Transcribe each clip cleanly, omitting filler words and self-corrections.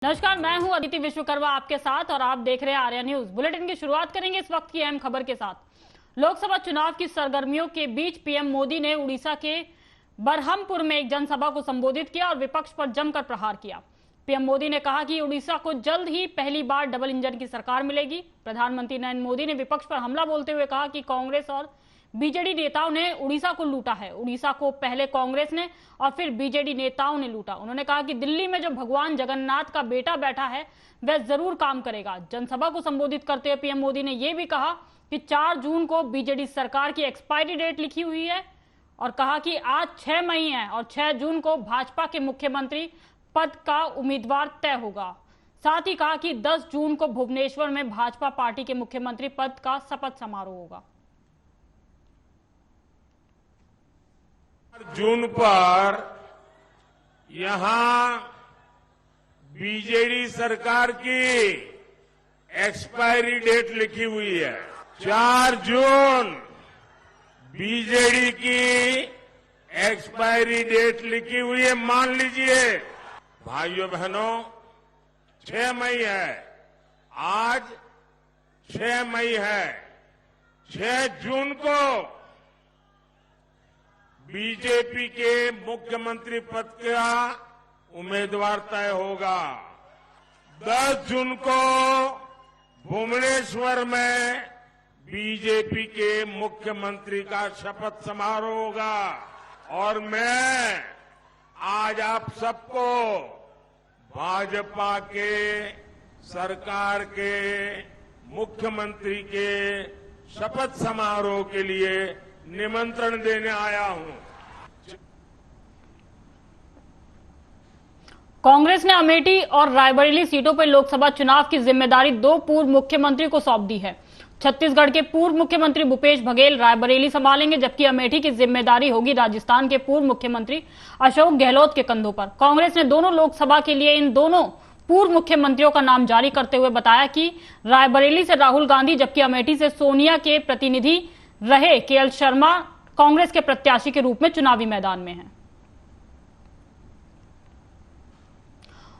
नमस्कार, मैं हूं अदिति विश्वकर्मा आपके साथ और आप देख रहे हैं आर्या न्यूज। बुलेटिन की शुरुआत करेंगे इस वक्त की अहम खबर के साथ। लोकसभा चुनाव की सरगर्मियों के बीच पीएम मोदी ने उड़ीसा के बरहमपुर में एक जनसभा को संबोधित किया और विपक्ष पर जमकर प्रहार किया। पीएम मोदी ने कहा कि उड़ीसा को जल्द ही पहली बार डबल इंजन की सरकार मिलेगी। प्रधानमंत्री नरेंद्र मोदी ने विपक्ष पर हमला बोलते हुए कहा कि कांग्रेस और बीजेडी नेताओं ने उड़ीसा को लूटा है। उड़ीसा को पहले कांग्रेस ने और फिर बीजेडी नेताओं ने लूटा। उन्होंने कहा कि दिल्ली में जो भगवान जगन्नाथ का बेटा बैठा है वह जरूर काम करेगा। जनसभा को संबोधित करते हुए पीएम मोदी ने यह भी कहा कि 4 जून को बीजेडी सरकार की एक्सपायरी डेट लिखी हुई है और कहा कि आज 6 मई है और 6 जून को भाजपा के मुख्यमंत्री पद का उम्मीदवार तय होगा। साथ ही कहा कि 10 जून को भुवनेश्वर में भाजपा पार्टी के मुख्यमंत्री पद का शपथ समारोह होगा। जून पर यहां बीजेडी सरकार की एक्सपायरी डेट लिखी हुई है। 4 जून बीजेडी की एक्सपायरी डेट लिखी हुई है। मान लीजिए भाइयों बहनों, 6 मई है, आज 6 मई है। 6 जून को बीजेपी के मुख्यमंत्री पद का उम्मीदवार तय होगा। 10 जून को भुवनेश्वर में बीजेपी के मुख्यमंत्री का शपथ समारोह होगा। और मैं आज आप सबको भाजपा के सरकार के मुख्यमंत्री के शपथ समारोह के लिए निमंत्रण देने आया हूं। कांग्रेस ने अमेठी और रायबरेली सीटों पर लोकसभा चुनाव की जिम्मेदारी 2 पूर्व मुख्यमंत्री को सौंप दी है। छत्तीसगढ़ के पूर्व मुख्यमंत्री भूपेश बघेल रायबरेली संभालेंगे, जबकि अमेठी की जिम्मेदारी होगी राजस्थान के पूर्व मुख्यमंत्री अशोक गहलोत के कंधों पर। कांग्रेस ने दोनों लोकसभा के लिए इन दोनों पूर्व मुख्यमंत्रियों का नाम जारी करते हुए बताया कि रायबरेली से राहुल गांधी जबकि अमेठी से सोनिया के प्रतिनिधि रहे केएल शर्मा कांग्रेस के प्रत्याशी के रूप में चुनावी मैदान में हैं।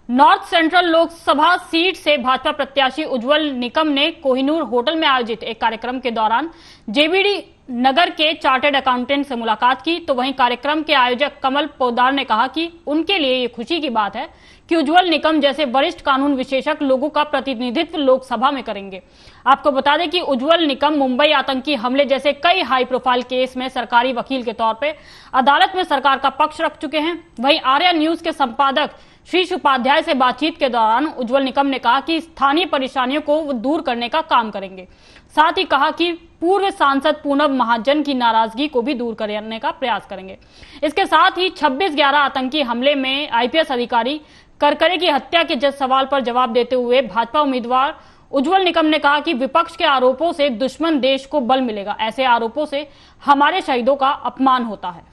नॉर्थ सेंट्रल लोकसभा सीट से भाजपा प्रत्याशी उज्जवल निकम ने कोहिनूर होटल में आयोजित एक कार्यक्रम के दौरान जेबीडी नगर के चार्टर्ड अकाउंटेंट से मुलाकात की। तो वहीं कार्यक्रम के आयोजक कमल पोद्दार ने कहा कि उनके लिए ये खुशी की बात है कि उज्जवल निकम जैसे वरिष्ठ कानून विशेषज्ञ लोगों का प्रतिनिधित्व लोकसभा में करेंगे। आपको बता दें कि उज्जवल निकम मुंबई आतंकी हमले जैसे कई हाई प्रोफाइल केस में सरकारी वकील के तौर पर अदालत में सरकार का पक्ष रख चुके हैं। वहीं आर्या न्यूज के संपादक शीर्ष उपाध्याय से बातचीत के दौरान उज्जवल निकम ने कहा कि स्थानीय परेशानियों को दूर करने का काम करेंगे। साथ ही कहा कि पूर्व सांसद पूनम महाजन की नाराजगी को भी दूर करने का प्रयास करेंगे। इसके साथ ही 26/11 आतंकी हमले में आईपीएस अधिकारी करकरे की हत्या के सवाल पर जवाब देते हुए भाजपा उम्मीदवार उज्जवल निकम ने कहा कि विपक्ष के आरोपों से दुश्मन देश को बल मिलेगा। ऐसे आरोपों से हमारे शहीदों का अपमान होता है।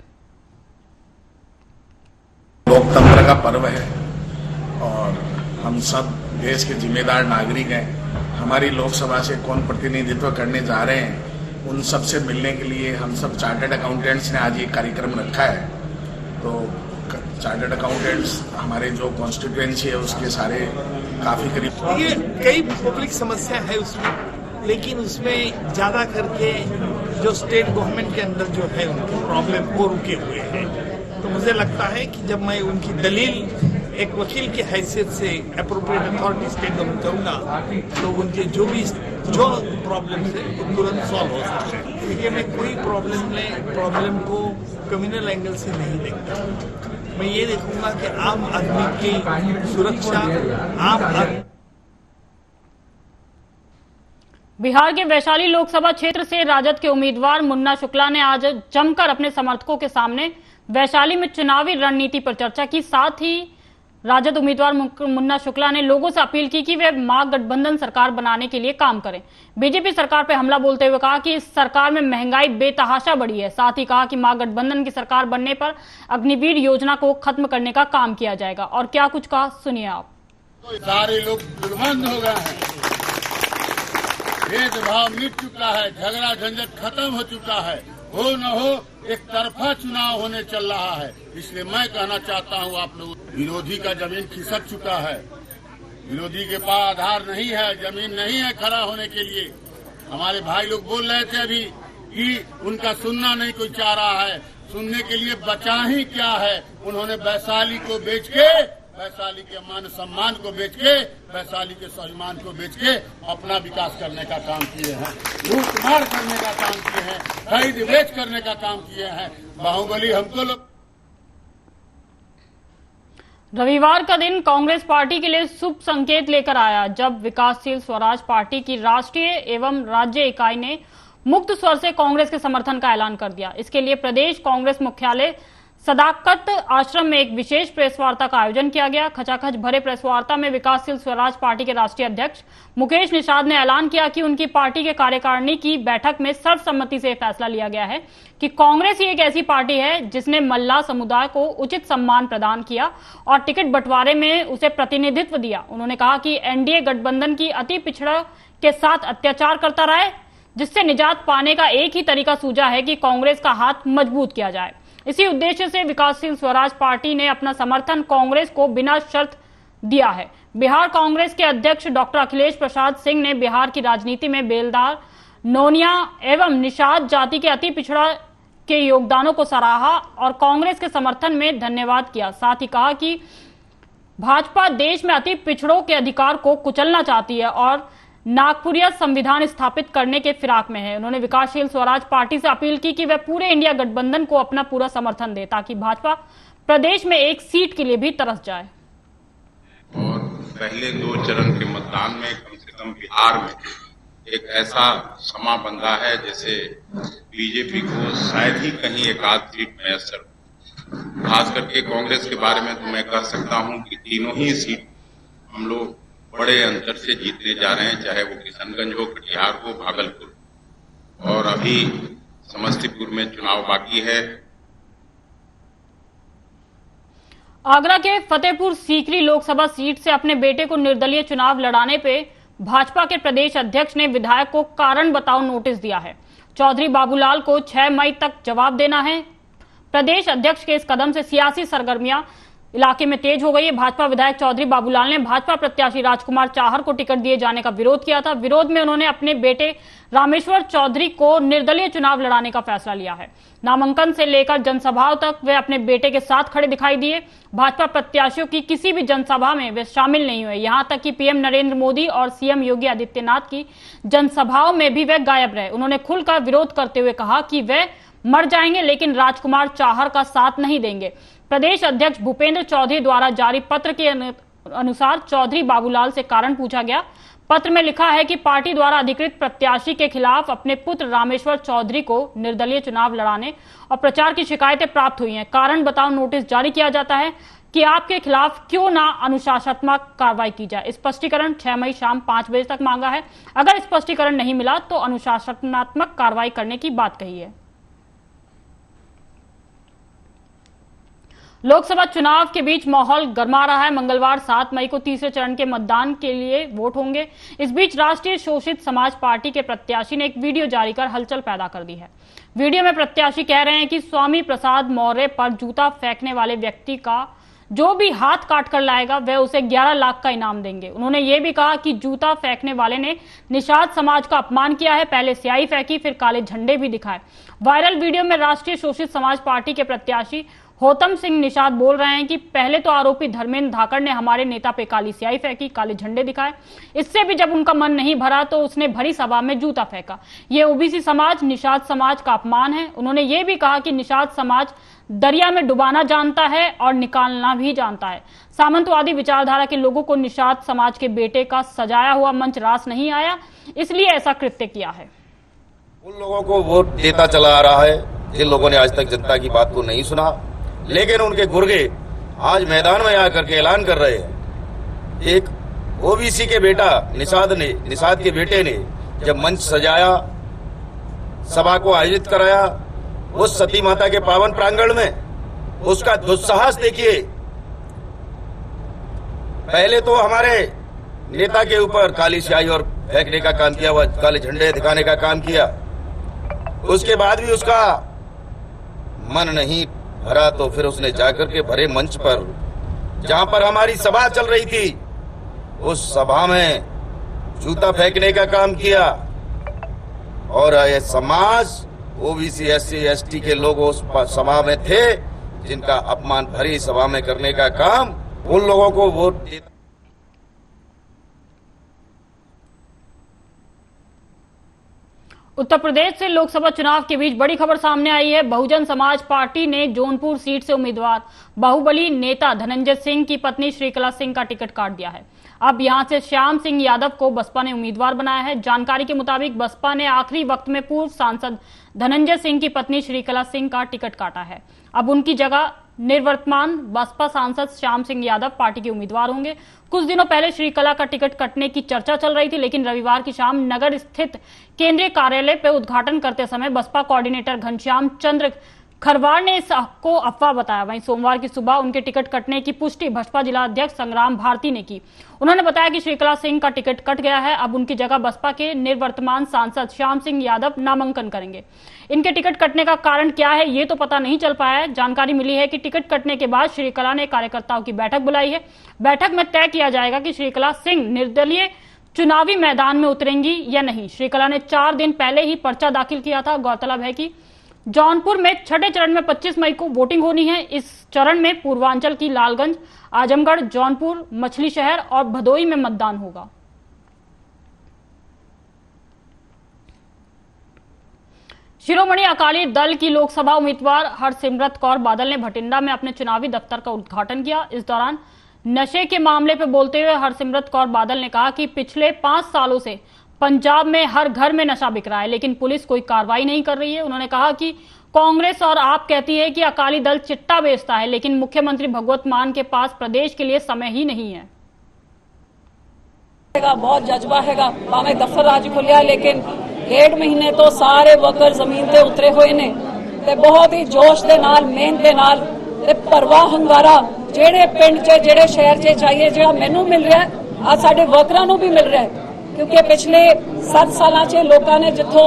लोकतंत्र का पर्व है और हम सब देश के जिम्मेदार नागरिक हैं। हमारी लोकसभा से कौन प्रतिनिधित्व करने जा रहे हैं, उन सब से मिलने के लिए हम सब चार्टर्ड अकाउंटेंट्स ने आज ये कार्यक्रम रखा है। तो चार्टर्ड अकाउंटेंट्स हमारे जो कॉन्स्टिट्यूएंसी है उसके सारे काफी करीब। ये कई पब्लिक समस्या है उसमें, लेकिन उसमें ज्यादा करके जो स्टेट गवर्नमेंट के अंदर जो है उनकी प्रॉब्लम वो रुके हुए हैं। तो मुझे लगता है कि जब मैं उनकी दलील एक वकील की हैसियत से अप्रोप्रिएट अथॉरिटी स्टेट गवर्नमेंट करूंगा तो उनके जो प्रॉब्लम्स है वो तुरंत सॉल्व हो सकते हैं। देखिए, मैं कोई प्रॉब्लम को कम्युनल एंगल से नहीं देखता। मैं ये देखूंगा कि आम आदमी की सुरक्षा, आम आदमी। बिहार के वैशाली लोकसभा क्षेत्र से राजद के उम्मीदवार मुन्ना शुक्ला ने आज जमकर अपने समर्थकों के सामने वैशाली में चुनावी रणनीति पर चर्चा की। साथ ही राजद उम्मीदवार मुन्ना शुक्ला ने लोगों से अपील की कि वे महागठबंधन सरकार बनाने के लिए काम करें। बीजेपी सरकार पर हमला बोलते हुए कहा कि इस सरकार में महंगाई बेतहाशा बढ़ी है। साथ ही कहा कि महागठबंधन की सरकार बनने पर अग्निवीर योजना को खत्म करने का काम किया जाएगा। और क्या कुछ कहा, सुनिए आप। सारे लोग दुर्बंध हो गए हैं, भेदभाव मिट चुका है, झगड़ा झंझट खत्म हो चुका है। हो न हो एक तरफा चुनाव होने चल रहा है। इसलिए मैं कहना चाहता हूं आप लोग, विरोधी का जमीन खिसक चुका है। विरोधी के पास आधार नहीं है, जमीन नहीं है खड़ा होने के लिए। हमारे भाई लोग बोल रहे थे अभी कि उनका सुनना नहीं कोई चाह रहा है, सुनने के लिए बचा ही क्या है। उन्होंने वैशाली को बेच के, वैशाली के मान सम्मान को बेच के, वैशाली के स्वाभिमान को बेच के अपना विकास करने का काम किए हैं, लूटमार करने का काम किए हैं, खरीद बेच करने का काम किए हैं। बाहुबली हमको लोग। रविवार का दिन कांग्रेस पार्टी के लिए शुभ संकेत लेकर आया जब विकासशील स्वराज पार्टी की राष्ट्रीय एवं राज्य इकाई ने मुक्त स्वर से कांग्रेस के समर्थन का ऐलान कर दिया। इसके लिए प्रदेश कांग्रेस मुख्यालय सदाकत आश्रम में एक विशेष प्रेस वार्ता का आयोजन किया गया। खचाखच भरे प्रेस वार्ता में विकासशील स्वराज पार्टी के राष्ट्रीय अध्यक्ष मुकेश निषाद ने ऐलान किया कि उनकी पार्टी के कार्यकारिणी की बैठक में सर्वसम्मति से फैसला लिया गया है कि कांग्रेस ही एक ऐसी पार्टी है जिसने मल्लाह समुदाय को उचित सम्मान प्रदान किया और टिकट बंटवारे में उसे प्रतिनिधित्व दिया। उन्होंने कहा कि एनडीए गठबंधन की अति पिछड़ा के साथ अत्याचार करता रहा है, जिससे निजात पाने का एक ही तरीका सूझा है कि कांग्रेस का हाथ मजबूत किया जाए। इसी उद्देश्य से विकासशील स्वराज पार्टी ने अपना समर्थन कांग्रेस को बिना शर्त दिया है। बिहार कांग्रेस के अध्यक्ष डॉक्टर अखिलेश प्रसाद सिंह ने बिहार की राजनीति में बेलदार, नोनिया एवं निषाद जाति के अति पिछड़ा के योगदानों को सराहा और कांग्रेस के समर्थन में धन्यवाद किया। साथ ही कहा कि भाजपा देश में अति पिछड़ों के अधिकार को कुचलना चाहती है और नागपुरिया संविधान स्थापित करने के फिराक में है। उन्होंने विकासशील स्वराज पार्टी से अपील की कि वह पूरे इंडिया गठबंधन को अपना पूरा समर्थन दे ताकि भाजपा प्रदेश में एक सीट के लिए भी तरस जाए। और पहले 2 चरण के मतदान में कम से कम बिहार में एक ऐसा समा बंधा है जैसे बीजेपी को शायद ही कहीं एक आध सीट मैसर। खास करके कांग्रेस के बारे में तो मैं कह सकता हूं कि तीनों ही सीट हम लोग बड़े अंतर से जीतने जा रहे हैं, चाहे वो किशनगंज हो, कटिहार हो, भागलपुर और अभी समस्तीपुर में चुनाव बाकी है। आगरा के फतेहपुर सीकरी लोकसभा सीट से अपने बेटे को निर्दलीय चुनाव लड़ाने पे भाजपा के प्रदेश अध्यक्ष ने विधायक को कारण बताओ नोटिस दिया है। चौधरी बाबूलाल को 6 मई तक जवाब देना है। प्रदेश अध्यक्ष के इस कदम से सियासी सरगर्मियां इलाके में तेज हो गई है। भाजपा विधायक चौधरी बाबूलाल ने भाजपा प्रत्याशी राजकुमार चाहर को टिकट दिए जाने का विरोध किया था। विरोध में उन्होंने अपने बेटे रामेश्वर चौधरी को निर्दलीय चुनाव लड़ाने का फैसला लिया है। नामांकन से लेकर जनसभाओं तक वे अपने बेटे के साथ खड़े दिखाई दिए। भाजपा प्रत्याशियों की किसी भी जनसभा में वे शामिल नहीं हुए। यहां तक कि पीएम नरेंद्र मोदी और सीएम योगी आदित्यनाथ की जनसभाओं में भी वे गायब रहे। उन्होंने खुलकर विरोध करते हुए कहा कि वे मर जाएंगे लेकिन राजकुमार चाहर का साथ नहीं देंगे। प्रदेश अध्यक्ष भूपेंद्र चौधरी द्वारा जारी पत्र के अनुसार चौधरी बाबूलाल से कारण पूछा गया। पत्र में लिखा है कि पार्टी द्वारा अधिकृत प्रत्याशी के खिलाफ अपने पुत्र रामेश्वर चौधरी को निर्दलीय चुनाव लड़ाने और प्रचार की शिकायतें प्राप्त हुई हैं। कारण बताओ नोटिस जारी किया जाता है कि आपके खिलाफ क्यों ना अनुशासनात्मक कार्रवाई की जाए। स्पष्टीकरण 6 मई शाम 5 बजे तक मांगा है। अगर स्पष्टीकरण नहीं मिला तो अनुशासनात्मक कार्रवाई करने की बात कही है। लोकसभा चुनाव के बीच माहौल गर्मा रहा है। मंगलवार 7 मई को तीसरे चरण के मतदान के लिए वोट होंगे। इस बीच राष्ट्रीय शोषित समाज पार्टी के प्रत्याशी ने एक वीडियो जारी कर हलचल पैदा कर दी है। वीडियो में प्रत्याशी कह रहे हैं कि स्वामी प्रसाद मौर्य पर जूता फेंकने वाले व्यक्ति का जो भी हाथ काट कर लाएगा वह उसे 11 लाख का इनाम देंगे। उन्होंने ये भी कहा कि जूता फेंकने वाले ने निषाद समाज का अपमान किया है। पहले स्याही फेंकी, फिर काले झंडे भी दिखाए। वायरल वीडियो में राष्ट्रीय शोषित समाज पार्टी के प्रत्याशी होतम सिंह निषाद बोल रहे हैं कि पहले तो आरोपी धर्मेंद्र धाकड़ ने हमारे नेता पे काली स्याही फेंकी, काले झंडे दिखाए। इससे भी जब उनका मन नहीं भरा तो उसने भरी सभा में जूता फेंका। ये ओबीसी समाज निषाद समाज का अपमान है। उन्होंने ये भी कहा कि निषाद समाज दरिया में डुबाना जानता है और निकालना भी जानता है। सामंतवादी विचारधारा के लोगों को निषाद समाज के बेटे का सजाया हुआ मंच रास नहीं आया, इसलिए ऐसा कृत्य किया है। उन लोगों को वोट देता चला आ रहा है जिन लोगों ने आज तक जनता की बात को नहीं सुना, लेकिन उनके गुर्गे आज मैदान में आकर के ऐलान कर रहे हैं। एक ओबीसी के बेटा निषाद के बेटे ने जब मंच सजाया, सभा को आयोजित कराया उस सती माता के पावन प्रांगण में, उसका दुस्साहस देखिए। पहले तो हमारे नेता के ऊपर काली स्याही और फेंकने का काम किया, वह काले झंडे दिखाने का काम किया। उसके बाद भी उसका मन नहीं भरा तो फिर उसने जाकर के भरे मंच पर, जहां पर हमारी सभा चल रही थी, उस सभा में जूता फेंकने का काम किया और ये समाज ओबीसी SC ST के लोग उस सभा में थे जिनका अपमान भरी सभा में करने का काम उन लोगों को वोट देना। उत्तर प्रदेश से लोकसभा चुनाव के बीच बड़ी खबर सामने आई है। बहुजन समाज पार्टी ने जौनपुर सीट से उम्मीदवार बाहुबली नेता धनंजय सिंह की पत्नी श्रीकला सिंह का टिकट काट दिया है। अब यहां से श्याम सिंह यादव को बसपा ने उम्मीदवार बनाया है। जानकारी के मुताबिक बसपा ने आखिरी वक्त में पूर्व सांसद धनंजय सिंह की पत्नी श्रीकला सिंह का टिकट काटा है। अब उनकी जगह निर्वर्तमान बसपा सांसद श्याम सिंह यादव पार्टी के उम्मीदवार होंगे। कुछ दिनों पहले श्रीकला का टिकट कटने की चर्चा चल रही थी, लेकिन रविवार की शाम नगर स्थित केंद्रीय कार्यालय पर उद्घाटन करते समय बसपा कोऑर्डिनेटर घनश्याम चंद्र खरवार ने इसको अफवाह बताया। वहीं सोमवार की सुबह उनके टिकट कटने की पुष्टि बसपा जिला अध्यक्ष संग्राम भारती ने की। उन्होंने बताया कि श्रीकला सिंह का टिकट कट गया है। अब उनकी जगह बसपा के निर्वर्तमान सांसद श्याम सिंह यादव नामांकन करेंगे। इनके टिकट कटने का कारण क्या है ये तो पता नहीं चल पाया है। जानकारी मिली है कि टिकट कटने के बाद श्रीकला ने कार्यकर्ताओं की बैठक बुलाई है। बैठक में तय किया जाएगा कि श्रीकला सिंह निर्दलीय चुनावी मैदान में उतरेंगी या नहीं। श्रीकला ने 4 दिन पहले ही पर्चा दाखिल किया था। गौरतलब है कि जौनपुर में छठे चरण में 25 मई को वोटिंग होनी है। इस चरण में पूर्वांचल की लालगंज, आजमगढ़, जौनपुर, मछली शहर और भदोई में मतदान होगा। शिरोमणि अकाली दल की लोकसभा उम्मीदवार हरसिमरत कौर बादल ने भटिंडा में अपने चुनावी दफ्तर का उद्घाटन किया। इस दौरान नशे के मामले पर बोलते हुए हरसिमरत कौर बादल ने कहा कि पिछले 5 सालों से पंजाब में हर घर में नशा बिक रहा है, लेकिन पुलिस कोई कार्रवाई नहीं कर रही है। उन्होंने कहा कि कांग्रेस और आप कहती है कि अकाली दल चिट्टा बेचता है, लेकिन मुख्यमंत्री भगवंत मान के पास प्रदेश के लिए समय ही नहीं है। बहुत जज्बा हैगा, भावे दफ्तर आज खुलिया, लेकिन 1.5 महीने तो सारे वर्कर जमीन ते उतरे हुए ने ते बहुत ही जोश दे नाल, मेहनत दे नाल ते परवाह हंगारा ਜਿਹੜੇ ਪਿੰਡ 'ਚ ਜਿਹੜੇ शहर 'ਚ चाहिए ਜਿਹੜਾ ਮੈਨੂੰ मिल रहा है आज साडे वर्करां नूं भी मिल रहा है। क्योंकि पिछले 7 सालों से लोगों ने जिथों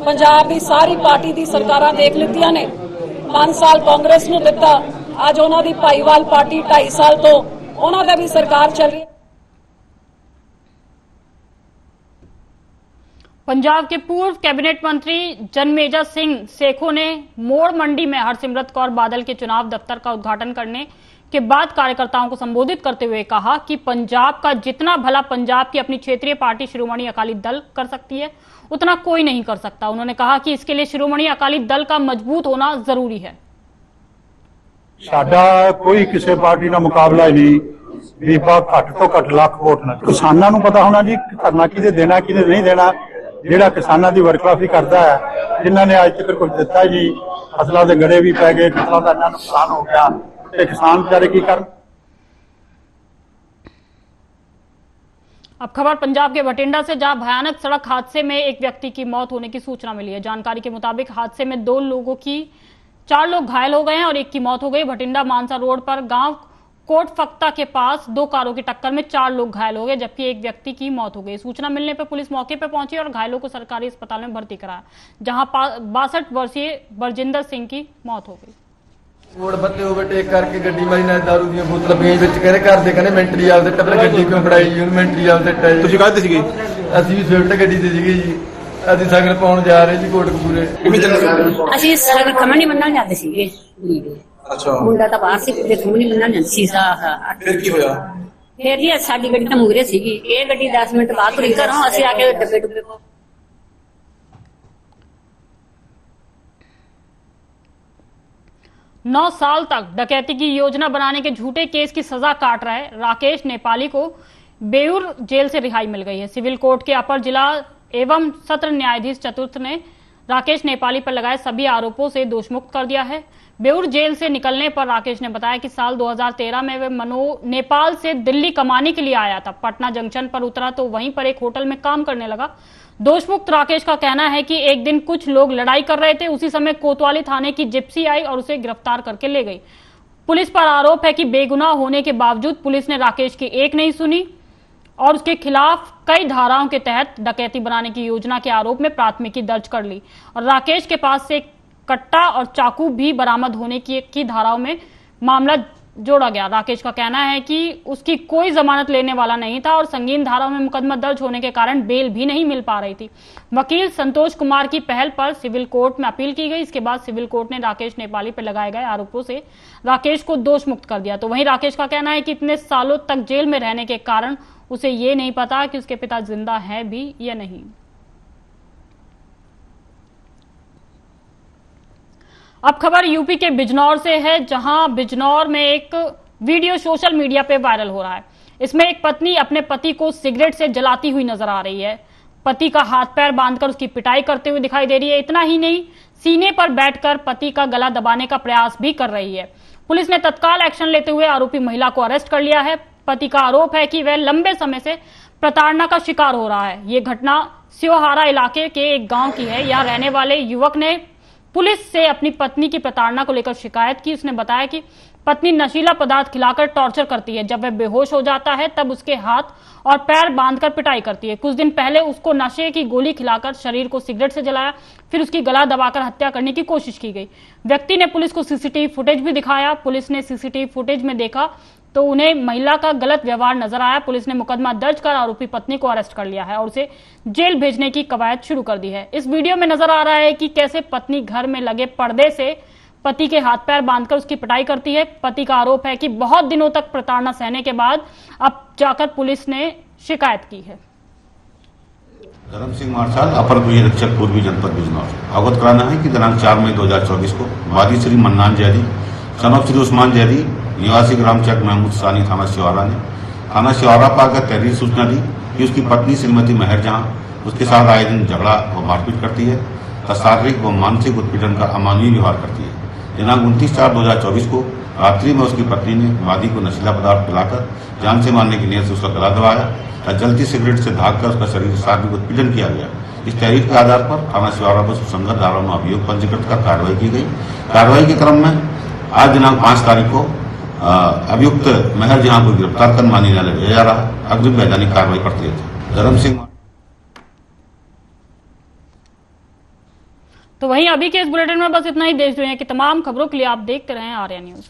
पंजाब की सारी पार्टी की सरकारां देख लित्तियां ने, 5 साल कांग्रेस नूं दिता, अज उन्हां दी भाईवाल पार्टी 2.5 साल तो उन्हां दा भी सरकार चल रही है। पंजाब के पूर्व कैबिनेट मंत्री जनमेजा सिंह सेखो ने मोड़ मंडी में हरसिमरत कौर बादल के चुनाव दफ्तर का उद्घाटन करने के बाद कार्यकर्ताओं को संबोधित करते हुए कहा कि पंजाब का जितना भला पंजाब की अपनी क्षेत्रीय पार्टी शिरोमणि अकाली दल कर सकती है, उतना कोई नहीं कर सकता। उन्होंने कहा कि इसके लिए शिरोमणि अकाली दल का मजबूत होना जरूरी है। साडा कोई किसी पार्टी का मुकाबला ही नहीं, भी घट तो घट लाख वोट ना। किसानों को पता होना जी धरना किसे देना किसे नहीं देना। ਜਿਹੜਾ किसानों की वर्कराफी करता है, जिन्हों ने अज तक कुछ दिता ही नहीं, फसलों के गड़े भी पै गए, फसलों का इतना नुकसान हो गया, किसान बेचारे की कर। अब खबर पंजाब के भटिंडा से, जहां भयानक सड़क हादसे में एक व्यक्ति की मौत होने की सूचना मिली है। जानकारी के मुताबिक हादसे में 4 लोग घायल हो गए हैं और एक की मौत हो गई। भटिंडा मानसा रोड पर गांव कोटफक्ता के पास 2 कारों की टक्कर में 4 लोग घायल हो गए, जबकि एक व्यक्ति की मौत हो गई। सूचना मिलने पर पुलिस मौके पर पहुंची और घायलों को सरकारी अस्पताल में भर्ती कराया, जहां 62 वर्षीय बरजिंदर सिंह की मौत हो गई। मोड़ बत्ते ओवरटेक करके गड्डी मारी ना, दारू ਦੀਆਂ ਬੋਤਲਾਂ ਪੀਣ ਵਿੱਚ ਕਹਿੰਦੇ ਘਰ ਦੇ ਕਹਿੰਦੇ ਮੈਂਟਰੀ ਆਲ ਦੇ ਟੱਬਰ ਗੱਡੀ ਕਿਉਂ ਫੜਾਈ ਜੀ, ਉਹਨੂੰ ਮੈਂਟਰੀ ਆਲ ਤੇ ਟਾਈ। ਤੁਸੀਂ ਕਾਹਦੇ ਸੀਗੇ? ਅਸੀਂ ਵੀ ਸਵਿਫਟ ਗੱਡੀ ਤੇ ਸੀਗੇ ਜੀ। ਅਸੀਂ ਸਾਗਰ ਪਾਉਣ ਜਾ ਰਹੇ ਜੀ ਕੋਟਕਪੂਰੇ। ਅਸੀਂ ਸਾਗਰ ਖਮਣੀ ਮੰਨਣ ਜਾਂਦੇ ਸੀਗੇ। ਅੱਛਾ, ਮੁੰਡਾ ਤਾਂ ਬਾਹਰ ਸੀ, ਤੇ ਖਮਣੀ ਮੰਨਣ ਜਾਂਦੇ ਸੀ। ਫਿਰ ਕੀ ਹੋਇਆ? ਫਿਰ ਜੀ ਸਾਡੀ ਗੱਡੀ ਤਾਂ ਮੂਹਰੇ ਸੀਗੀ, ਇਹ ਗੱਡੀ 10 ਮਿੰਟ ਬਾਅਦ ਤੁਰੀ ਘਰੋਂ, ਅਸੀਂ ਆ ਕੇ ਡੱਬੇ ਡੁੱਬੇ ਕੋ। 9 साल तक डकैती की योजना बनाने के झूठे केस की सजा काट रहे राकेश नेपाली को बेउर जेल से रिहाई मिल गई है। सिविल कोर्ट के अपर जिला एवं सत्र न्यायाधीश चतुर्थ ने राकेश नेपाली पर लगाए सभी आरोपों से दोषमुक्त कर दिया है। बेउर जेल से निकलने पर राकेश ने बताया कि साल 2013 में वे नेपाल से दिल्ली कमाने के लिए आया था। पटना जंक्शन पर उतरा तो वहीं पर एक होटल में काम करने लगा। दोषमुक्त राकेश का कहना है कि एक दिन कुछ लोग लड़ाई कर रहे थे, उसी समय कोतवाली थाने की जिप्सी आई और उसे गिरफ्तार करके ले गई। पुलिस पर आरोप है कि बेगुनाह होने के बावजूद पुलिस ने राकेश की एक नहीं सुनी और उसके खिलाफ कई धाराओं के तहत डकैती बनाने की योजना के आरोप में प्राथमिकी दर्ज कर ली और राकेश के पास से कट्टा और चाकू भी बरामद होने की धाराओं में मामला जोड़ा गया। राकेश का कहना है कि उसकी कोई जमानत लेने वाला नहीं था और संगीन धाराओं में मुकदमा दर्ज होने के कारण बेल भी नहीं मिल पा रही थी। वकील संतोष कुमार की पहल पर सिविल कोर्ट में अपील की गई। इसके बाद सिविल कोर्ट ने राकेश नेपाली पर लगाए गए आरोपों से राकेश को दोष मुक्त कर दिया। तो वहीं राकेश का कहना है कि इतने सालों तक जेल में रहने के कारण उसे ये नहीं पता कि उसके पिता जिंदा है भी या नहीं। अब खबर यूपी के बिजनौर से है, जहां बिजनौर में एक वीडियो सोशल मीडिया पे वायरल हो रहा है। इसमें एक पत्नी अपने पति को सिगरेट से जलाती हुई नजर आ रही है। पति का हाथ पैर बांधकर उसकी पिटाई करते हुए दिखाई दे रही है। इतना ही नहीं, सीने पर बैठकर पति का गला दबाने का प्रयास भी कर रही है। पुलिस ने तत्काल एक्शन लेते हुए आरोपी महिला को अरेस्ट कर लिया है। पति का आरोप है कि वह लंबे समय से प्रताड़ना का शिकार हो रहा है। ये घटना स्योहारा इलाके के एक गांव की है। यहां रहने वाले युवक ने पुलिस से अपनी पत्नी की प्रताड़ना को लेकर शिकायत की। उसने बताया कि पत्नी नशीला पदार्थ खिलाकर टॉर्चर करती है। जब वह बेहोश हो जाता है तब उसके हाथ और पैर बांधकर पिटाई करती है। कुछ दिन पहले उसको नशे की गोली खिलाकर शरीर को सिगरेट से जलाया, फिर उसकी गला दबाकर हत्या करने की कोशिश की गई। व्यक्ति ने पुलिस को सीसीटीवी फुटेज भी दिखाया। पुलिस ने सीसीटीवी फुटेज में देखा तो उन्हें महिला का गलत व्यवहार नजर आया। पुलिस ने मुकदमा दर्ज कर आरोपी पत्नी को अरेस्ट कर लिया है और उसे जेल भेजने की कवायद शुरू कर दी है। इस वीडियो में नजर आ रहा है कि कैसे पत्नी घर में लगे पर्दे से पति के हाथ पैर बांधकर उसकी पिटाई करती है। पति का आरोप है कि बहुत दिनों तक प्रताड़ना सहने के बाद अब जाकर पुलिस ने शिकायत की है। धर्म सिंह मार्शल, अपर पुलिस अधीक्षक पूर्वी जनपद बिजनौर। अवगत कराना है कि दिनांक 4 मई 2024 को वादी श्री मन्नान जैदी सनफ श्री उस्मान जैदी निवासी ग्राम चक महमूद सानी थाना सिवारा ने थाना सिवारा पाकर तहरीर सूचना दी कि उसकी पत्नी श्रीमती मेहर जहां उसके साथ आए दिन झगड़ा व मारपीट करती है तथा शारीरिक व मानसिक उत्पीड़न का अमानवीय व्यवहार करती है। दिनांक 29/4/2024 को रात्रि में उसकी पत्नी ने वादी को नशीला पदार्थ पिलाकर जान से मारने की नीयत से उसका गला दबाया तथा जलती सिगरेट से धागकर उसका शरीर शारीरिक उत्पीड़न किया गया। इस तहरीर के आधार पर थाना सिवारा पर सुसंगत धाराओं में अभियोग पंजीकृत कर कार्रवाई की गई। कार्रवाई के क्रम में आज दिनांक 5 तारीख को अभियुक्त मेहर जहां को गिरफ्तार कर मानी न्यायालय भेजा जा रहा है। अग्रिम वैधानिक कार्रवाई करते थे। धर्म सिंह। तो वहीं अभी के इस बुलेटिन में बस इतना ही। देश दुनिया की तमाम खबरों के लिए आप देखते रहें आर्या न्यूज।